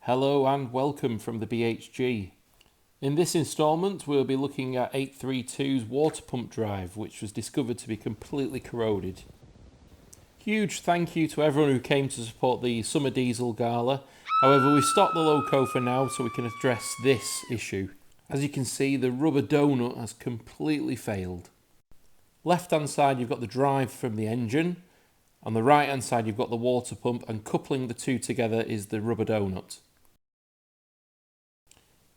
Hello and welcome from the BHG. In this instalment we'll be looking at 832's water pump drive, which was discovered to be completely corroded. Huge thank you to everyone who came to support the Summer Diesel Gala. However, we've stopped the loco for now so we can address this issue. As you can see, the rubber donut has completely failed. Left hand side you've got the drive from the engine. On the right hand side you've got the water pump, and coupling the two together is the rubber donut.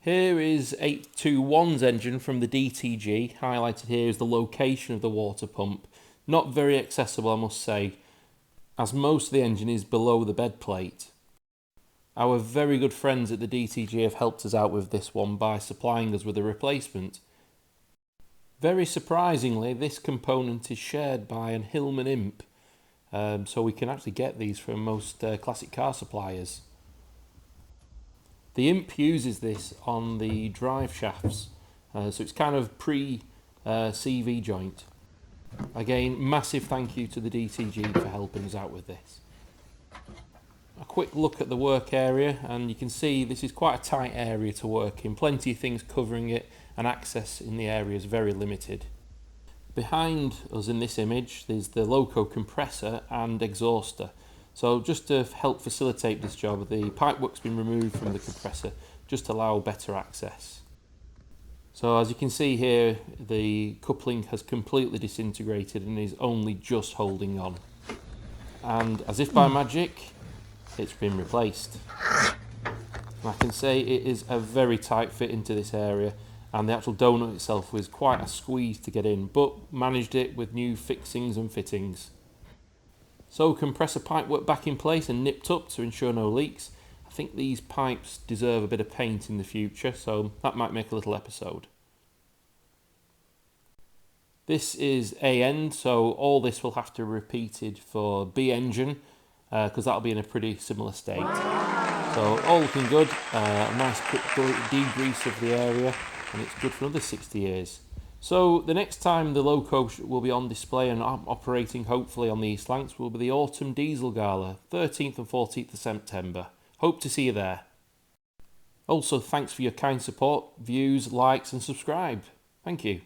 Here is 821's engine from the DTG. Highlighted here is the location of the water pump. Not very accessible, I must say, as most of the engine is below the bed plate. Our very good friends at the DTG have helped us out with this one by supplying us with a replacement. Very surprisingly, this component is shared by an Hillman Imp, so we can actually get these from most classic car suppliers. The Imp uses this on the drive shafts, so it's kind of pre-CV joint. Again, massive thank you to the DTG for helping us out with this. A quick look at the work area, and you can see this is quite a tight area to work in. Plenty of things covering it, and access in the area is very limited. Behind us in this image there's the loco compressor and exhauster. So just to help facilitate this job, the pipework's been removed from the compressor just to allow better access. So as you can see here, the coupling has completely disintegrated and is only just holding on. And as if by magic, it's been replaced. I can say it is a very tight fit into this area, and the actual donut itself was quite a squeeze to get in, but managed it with new fixings and fittings. So compressor pipework back in place and nipped up to ensure no leaks. I think these pipes deserve a bit of paint in the future, so that might make a little episode. This is A end, so all this will have to be repeated for B engine, because that'll be in a pretty similar state. So all looking good, a nice quick degrease of the area, and it's good for another 60 years. So the next time the loco will be on display and operating hopefully on the East Lancs will be the Autumn Diesel Gala, 13th and 14th of September. Hope to see you there. Also, thanks for your kind support, views, likes and subscribe. Thank you.